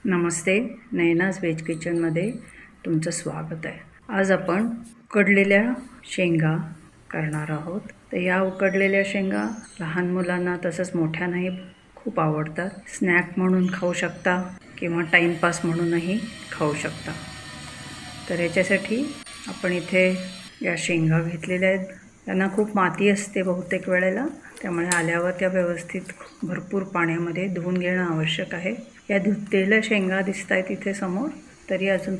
नमस्ते, Naina's veg किचनमध्ये तुमचं स्वागत आहे। आज आपण उकडलेल्या शेंगा करणार आहोत। तर या उकडलेल्या शेंगा लहान मुलांना तसंच मोठ्यांनाही खूप आवडतात। स्नॅक म्हणून खाऊ शकता किंवा टाइमपास म्हणूनही खाऊ शकता। तर याच्यासाठी आपण इथे या शेंगा घेतलेल्या आहेत। त्यांना खूप माती असते बहुतेक वेळेला, त्यामुळे आल्यावर त्या व्यवस्थित भरपूर पाण्यामध्ये धुवून घेणं आवश्यक आहे। या धुतलेल्या शेंगा दिसतायत इथे समोर, तरी अजून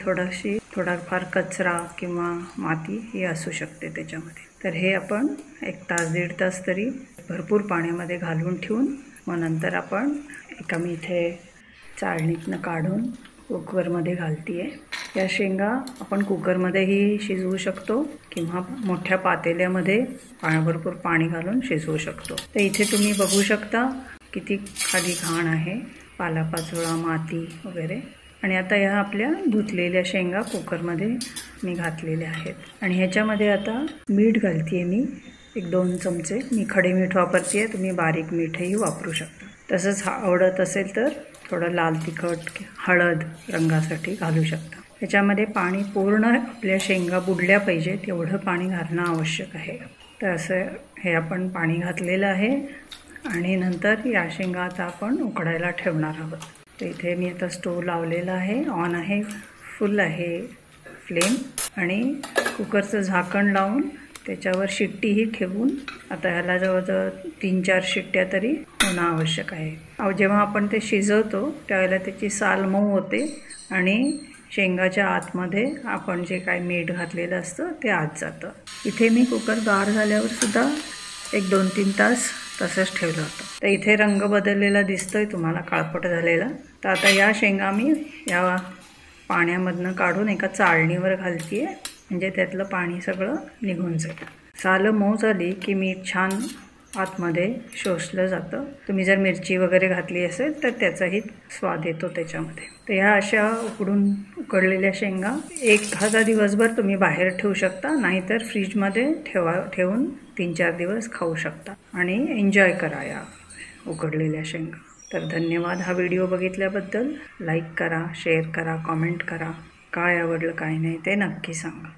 थोडाफार कचरा किंवा माती ही असू शकते त्याच्यामध्ये। तर हे आपण 1 तास 1.5 तास तरी भरपूर पाण्यामध्ये घालून ठेवून मग नंतर आपण मी इथे चाळणीतनं काढून कुकरमध्ये घालतीये। या शेंगा आपण कुकरमध्येही शिजवू शकतो किंवा मोठ्या पातेल्यामध्ये भरपूर पाणी घालून शिजवू शकतो। तर इथे तुम्ही बघू शकता किती खाली घाण आहे, पालापाचोळा, माती वगैरे। आणि आता ह्या आपल्या धुतलेल्या शेंगा कुकरमध्ये मी घातलेल्या आहेत आणि ह्याच्यामध्ये आता मीठ घालतीये मी 1-2 चमचे। मी खडे मीठ वापरतेय, तुम्ही बारीक मीठही वापरू शकता। तसंच आवडत असेल तर थोडं लाल तिखट, हळद रंगासाठी घालू शकता। ह्याच्यामध्ये पाणी पूर्ण आपल्या शेंगा बुडल्या पाहिजे तेवढं पाणी घालणं आवश्यक आहे। तर असं हे आपण पाणी घातलेलं आहे आणि नंतर या शेंगा आता आपण उकडायला ठेवणार आहोत। तर इथे मी आता स्टोव लावलेला आहे, ऑन आहे, फुल आहे फ्लेम, आणि कुकरचं झाकण लावून त्याच्यावर शिट्टीही ठेवून आता ह्याला जवळजवळ 3-4 शिट्ट्या तरी होणं आवश्यक आहे। जेव्हा आपण ते शिजवतो त्यावेळेला त्याची साल मऊ होते आणि शेंगाच्या आतमध्ये आपण जे काय मीठ घातलेलं असतं ते आत जातं। इथे मी कुकर गार झाल्यावर सुद्धा 1-2-3 तास तसंच ठेवलं होतं। तर इथे रंग बदललेला दिसतोय तुम्हाला, काळपट झालेला। तर आता या शेंगा मी या पाण्यामधनं काढून एका चाळणीवर घालतीये, म्हणजे त्यातलं पाणी सगळं निघून जाईल। साल मऊ झाली की मीठ छान आतमध्ये शोषलं जातं। तुम्ही जर मिरची वगैरे घातली असेल तर त्याचाही स्वाद येतो त्याच्यामध्ये। तर ह्या अशा उकडलेल्या शेंगा एखादा दिवसभर तुम्ही बाहेर ठेवू शकता, नाहीतर फ्रीजमध्ये ठेवून 3-4 दिवस खाऊ शकता आणि एन्जॉय करा या उकडलेल्या शेंगा। तर धन्यवाद हा व्हिडिओ बघितल्याबद्दल। लाईक करा, शेअर करा, कमेंट करा, काय आवडलं काय नाही ते नक्की सांगा।